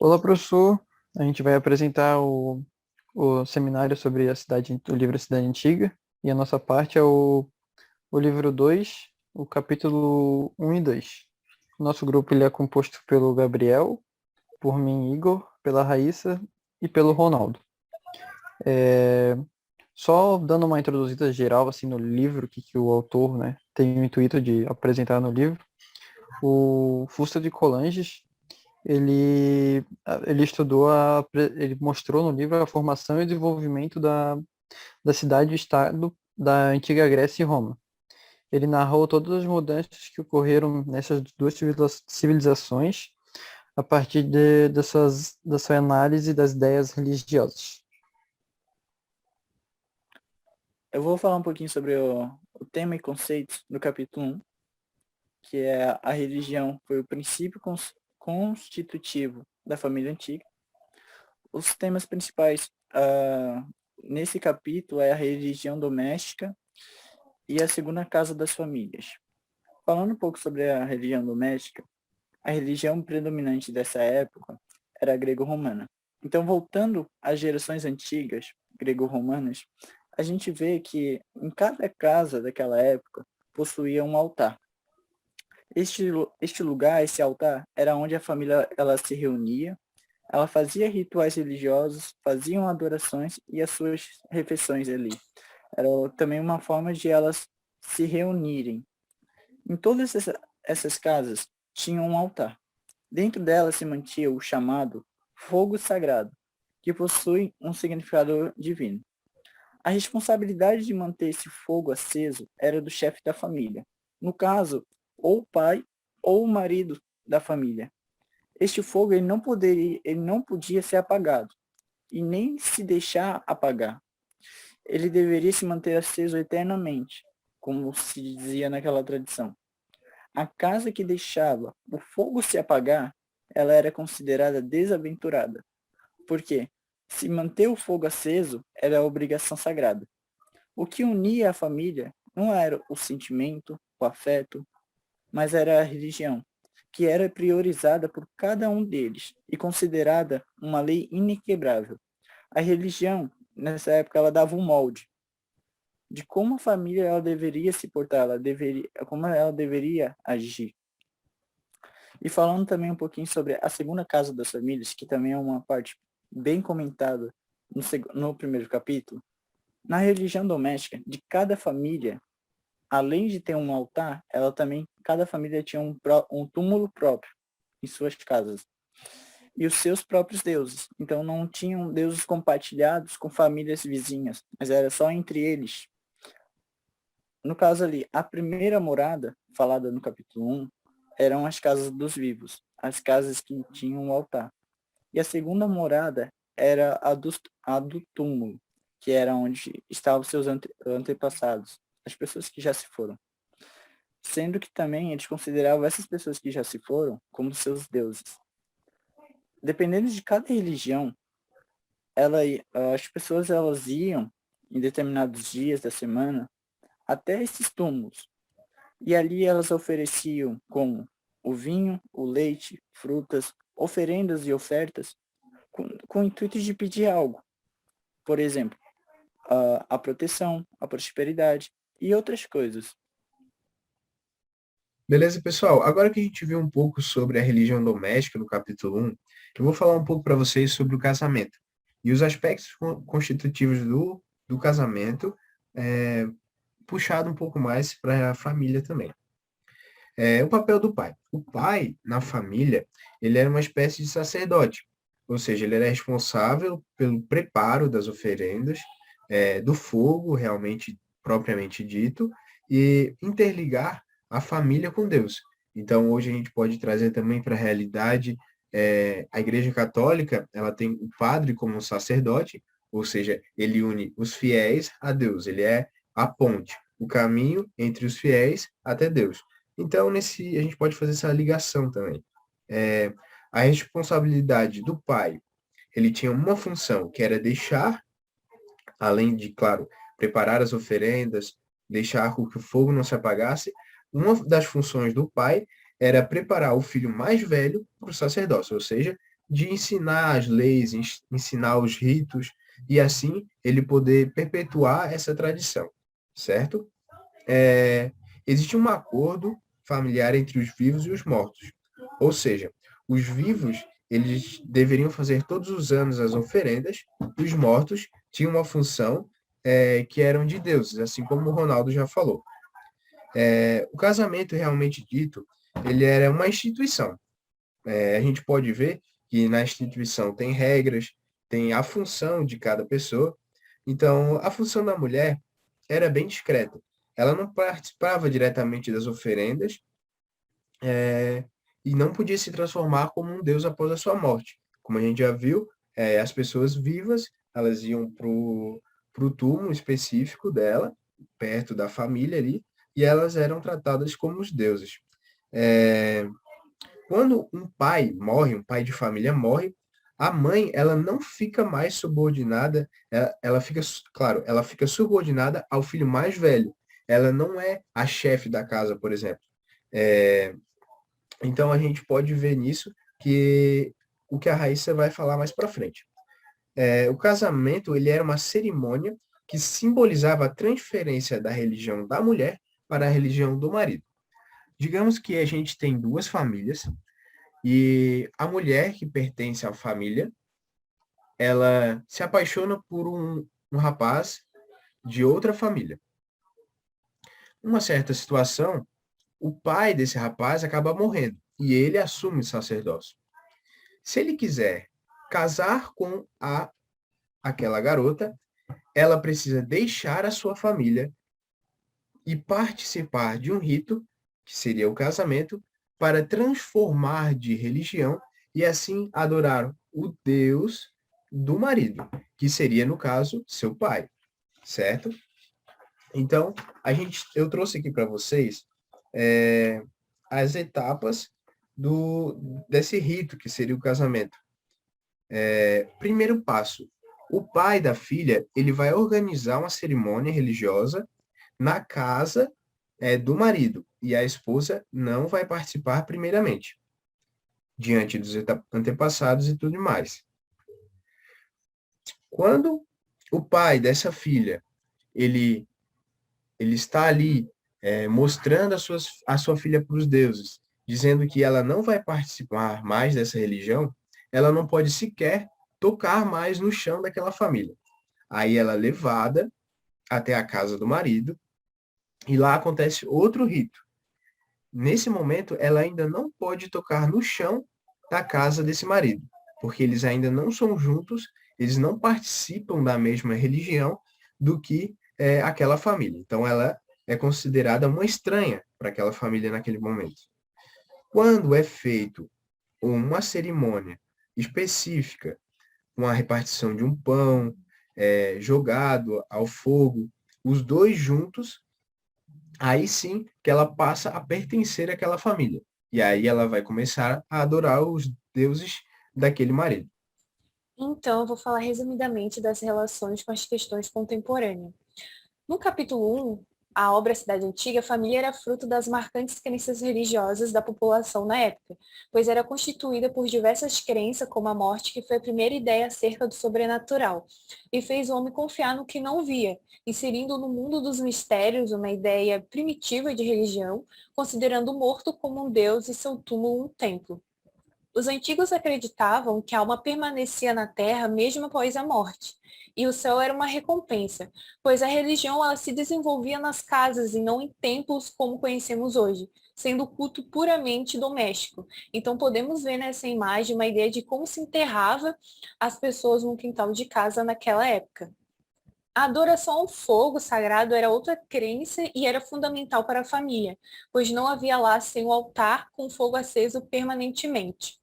Olá, professor. A gente vai apresentar o seminário sobre o livro Cidade Antiga. E a nossa parte é o livro 2, o capítulo um e 2. O nosso grupo ele é composto pelo Gabriel, por mim, Igor, pela Raíssa e pelo Ronaldo. Só dando uma introduzida geral assim, no livro, que o autor, né, tem o intuito de apresentar no livro. O Fusta de Coulanges ele estudou, ele mostrou no livro a formação e desenvolvimento da cidade e estado da antiga Grécia e Roma. Ele narrou todas as mudanças que ocorreram nessas duas civilizações a partir da sua análise das ideias religiosas. Eu vou falar um pouquinho sobre o tema e conceitos do capítulo 1, que é a religião foi o princípio constitutivo da família antiga. Os temas principais nesse capítulo é a religião doméstica e a segunda casa das famílias. Falando um pouco sobre a religião doméstica, a religião predominante dessa época era a grego-romana. Então, voltando às gerações antigas, grego-romanas, a gente vê que em cada casa daquela época possuía um altar. Este lugar, esse altar, era onde a família ela se reunia, ela fazia rituais religiosos, faziam adorações e as suas refeições ali. Era também uma forma de elas se reunirem. Em todas essas casas tinha um altar. Dentro dela se mantinha o chamado fogo sagrado, que possui um significado divino. A responsabilidade de manter esse fogo aceso era do chefe da família, no caso, ou o pai ou o marido da família. Este fogo ele não podia ser apagado e nem se deixar apagar. Ele deveria se manter aceso eternamente, como se dizia naquela tradição. A casa que deixava o fogo se apagar, ela era considerada desaventurada, porque se manter o fogo aceso era obrigação sagrada. O que unia a família não era o sentimento, o afeto, mas era a religião, que era priorizada por cada um deles e considerada uma lei inquebrável. A religião, nessa época, ela dava um molde de como a família ela deveria se portar, como ela deveria agir. E falando também um pouquinho sobre a segunda casa das famílias, que também é uma parte bem comentada no primeiro capítulo, na religião doméstica de cada família, além de ter um altar, cada família tinha um túmulo próprio em suas casas. E os seus próprios deuses. Então não tinham deuses compartilhados com famílias vizinhas, mas era só entre eles. No caso ali, a primeira morada, falada no capítulo 1, eram as casas dos vivos, as casas que tinham um altar. E a segunda morada era a do túmulo, que era onde estavam seus antepassados, as pessoas que já se foram. Sendo que também eles consideravam essas pessoas que já se foram como seus deuses. Dependendo de cada religião, as pessoas elas iam em determinados dias da semana até esses túmulos. E ali elas ofereciam como o vinho, o leite, frutas, oferendas e ofertas com o intuito de pedir algo. Por exemplo, a proteção, a prosperidade e outras coisas. Beleza, pessoal? Agora que a gente viu um pouco sobre a religião doméstica no capítulo 1, eu vou falar um pouco para vocês sobre o casamento e os aspectos constitutivos do casamento, puxado um pouco mais para a família também. O papel do pai. O pai, na família, ele era uma espécie de sacerdote, ou seja, ele era responsável pelo preparo das oferendas, do fogo, realmente, propriamente dito, e interligar a família com Deus. Então, hoje a gente pode trazer também para a realidade, a Igreja Católica, ela tem o padre como um sacerdote, ou seja, ele une os fiéis a Deus, ele é a ponte, o caminho entre os fiéis até Deus. Então, a gente pode fazer essa ligação também. A responsabilidade do pai, ele tinha uma função, que era deixar, além de, claro, preparar as oferendas, deixar com que o fogo não se apagasse, uma das funções do pai era preparar o filho mais velho para o sacerdócio, ou seja, de ensinar as leis, ensinar os ritos, e assim ele poder perpetuar essa tradição, certo? É, existe um acordo familiar entre os vivos e os mortos. Ou seja, os vivos, eles deveriam fazer todos os anos as oferendas, os mortos tinham uma função que eram de deuses, assim como o Ronaldo já falou. O casamento, realmente dito, ele era uma instituição. A gente pode ver que na instituição tem regras, tem a função de cada pessoa. Então, a função da mulher era bem discreta. Ela não participava diretamente das oferendas, e não podia se transformar como um deus após a sua morte. Como a gente já viu, as pessoas vivas, elas iam pro túmulo específico dela, perto da família ali, e elas eram tratadas como os deuses. É, Quando um pai morre, um pai de família morre, a mãe, ela não fica mais subordinada, ela fica, claro, ela fica subordinada ao filho mais velho. Ela não é a chefe da casa, por exemplo. É, então a gente pode ver nisso que o que a Raíssa vai falar mais para frente. O casamento, ele era uma cerimônia que simbolizava a transferência da religião da mulher para a religião do marido. Digamos que a gente tem duas famílias e a mulher que pertence à família, ela se apaixona por um rapaz de outra família. Uma certa situação, o pai desse rapaz acaba morrendo e ele assume o sacerdócio. Se ele quiser casar com aquela garota, ela precisa deixar a sua família e participar de um rito, que seria o casamento, para transformar de religião e assim adorar o Deus do marido, que seria, no caso, seu pai, certo? Então, eu trouxe aqui para vocês as etapas desse rito, que seria o casamento. Primeiro passo, o pai da filha, ele vai organizar uma cerimônia religiosa na casa do marido, e a esposa não vai participar primeiramente, diante dos antepassados e tudo mais. Quando o pai dessa filha, ele está ali mostrando a sua filha para os deuses, dizendo que ela não vai participar mais dessa religião, ela não pode sequer tocar mais no chão daquela família. Aí ela é levada até a casa do marido, e lá acontece outro rito. Nesse momento, ela ainda não pode tocar no chão da casa desse marido, porque eles ainda não são juntos, eles não participam da mesma religião do que aquela família. Então, ela é considerada uma estranha para aquela família naquele momento. Quando é feito uma cerimônia específica, com a repartição de um pão jogado ao fogo, os dois juntos, aí sim que ela passa a pertencer àquela família. E aí ela vai começar a adorar os deuses daquele marido. Então, eu vou falar resumidamente das relações com as questões contemporâneas. No capítulo 1, a obra Cidade Antiga, a família era fruto das marcantes crenças religiosas da população na época, pois era constituída por diversas crenças, como a morte, que foi a primeira ideia acerca do sobrenatural, e fez o homem confiar no que não via, inserindo no mundo dos mistérios uma ideia primitiva de religião, considerando o morto como um deus e seu túmulo um templo. Os antigos acreditavam que a alma permanecia na terra mesmo após a morte, e o céu era uma recompensa, pois a religião ela se desenvolvia nas casas e não em templos como conhecemos hoje, sendo o culto puramente doméstico. Então podemos ver nessa imagem uma ideia de como se enterrava as pessoas no quintal de casa naquela época. A adoração ao fogo sagrado era outra crença e era fundamental para a família, pois não havia lá sem o altar com fogo aceso permanentemente.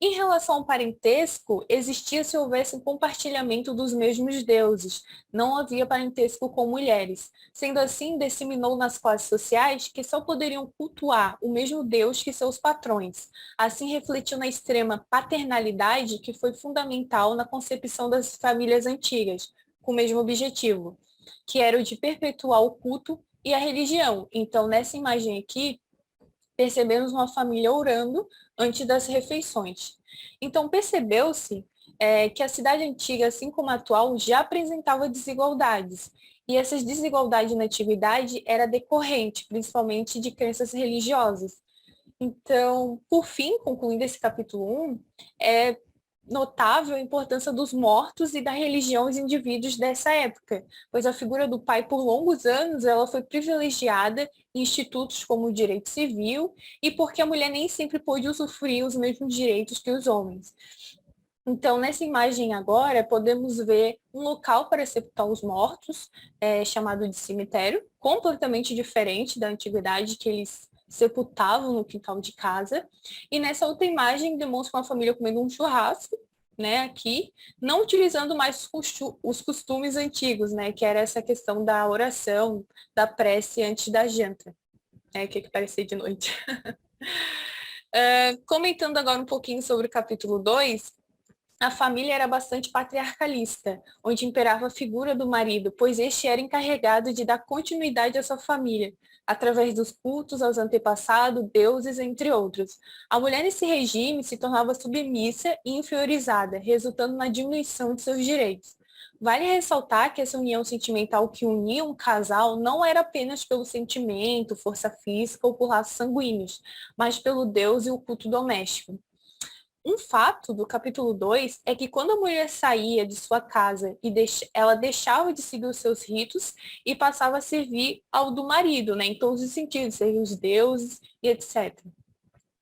Em relação ao parentesco, existia se houvesse um compartilhamento dos mesmos deuses, não havia parentesco com mulheres. Sendo assim, disseminou nas classes sociais que só poderiam cultuar o mesmo Deus que seus patrões. Assim, refletiu na extrema paternalidade que foi fundamental na concepção das famílias antigas, com o mesmo objetivo, que era o de perpetuar o culto e a religião. Então, nessa imagem aqui, percebemos uma família orando antes das refeições. Então, percebeu-se que a cidade antiga, assim como a atual, já apresentava desigualdades. E essas desigualdades na antiguidade era decorrente, principalmente, de crenças religiosas. Então, por fim, concluindo esse capítulo 1, é notável a importância dos mortos e da religião aos indivíduos dessa época, pois a figura do pai, por longos anos, ela foi privilegiada em institutos como o direito civil e porque a mulher nem sempre pôde usufruir os mesmos direitos que os homens. Então, nessa imagem agora, podemos ver um local para sepultar os mortos, chamado de cemitério, completamente diferente da antiguidade, que eles sepultavam no quintal de casa. E nessa outra imagem demonstra uma família comendo um churrasco, né, aqui, não utilizando mais os costumes antigos, né, que era essa questão da oração, da prece antes da janta, né, que parecia de noite. Comentando agora um pouquinho sobre o capítulo 2, a família era bastante patriarcalista, onde imperava a figura do marido, pois este era encarregado de dar continuidade à sua família, através dos cultos aos antepassados, deuses, entre outros. A mulher nesse regime se tornava submissa e inferiorizada, resultando na diminuição de seus direitos. Vale ressaltar que essa união sentimental que unia um casal não era apenas pelo sentimento, força física ou por laços sanguíneos, mas pelo Deus e o culto doméstico. Um fato do capítulo 2 é que quando a mulher saía de sua casa e ela deixava de seguir os seus ritos e passava a servir ao do marido, né, em todos os sentidos, servir os deuses e etc.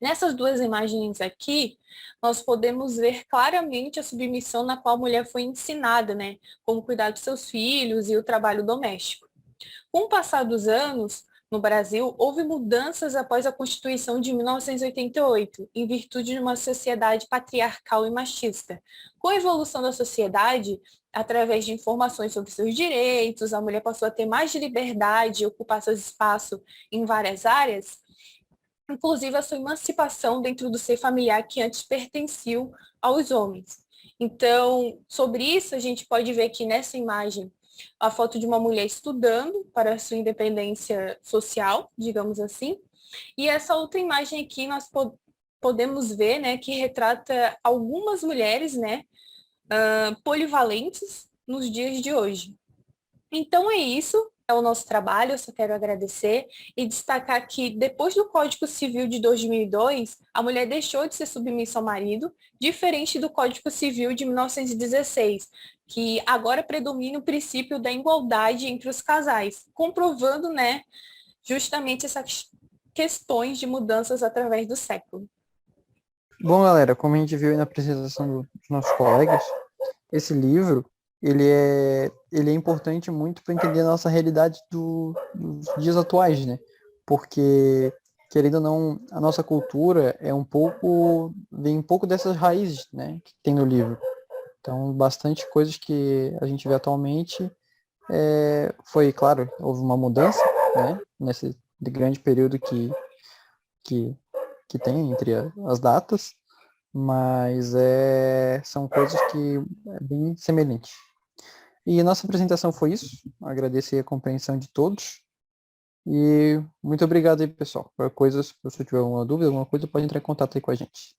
Nessas duas imagens aqui, nós podemos ver claramente a submissão na qual a mulher foi ensinada, né, como cuidar dos seus filhos e o trabalho doméstico. Com o passar dos anos, no Brasil, houve mudanças após a Constituição de 1988, em virtude de uma sociedade patriarcal e machista. Com a evolução da sociedade, através de informações sobre seus direitos, a mulher passou a ter mais liberdade e ocupar seus espaços em várias áreas, inclusive a sua emancipação dentro do ser familiar que antes pertenciam aos homens. Então, sobre isso, a gente pode ver aqui nessa imagem a foto de uma mulher estudando para a sua independência social, digamos assim. E essa outra imagem aqui nós podemos ver, né, que retrata algumas mulheres, né, polivalentes nos dias de hoje. Então é isso, é o nosso trabalho, eu só quero agradecer e destacar que depois do Código Civil de 2002, a mulher deixou de ser submissa ao marido, diferente do Código Civil de 1916, que agora predomina o princípio da igualdade entre os casais, comprovando, né, justamente essas questões de mudanças através do século. Bom, galera, como a gente viu aí na apresentação dos nossos colegas, esse livro, ele é importante muito para entender a nossa realidade dos dias atuais, né? Porque, querendo ou não, a nossa cultura vem um pouco dessas raízes, né, que tem no livro. Então, bastante coisas que a gente vê atualmente, foi, claro, houve uma mudança, né, nesse grande período que tem entre as datas, mas são coisas que é bem semelhantes. E a nossa apresentação foi isso. Agradecer a compreensão de todos. E muito obrigado aí, pessoal. Qualquer coisa, se você tiver alguma dúvida, alguma coisa, pode entrar em contato aí com a gente.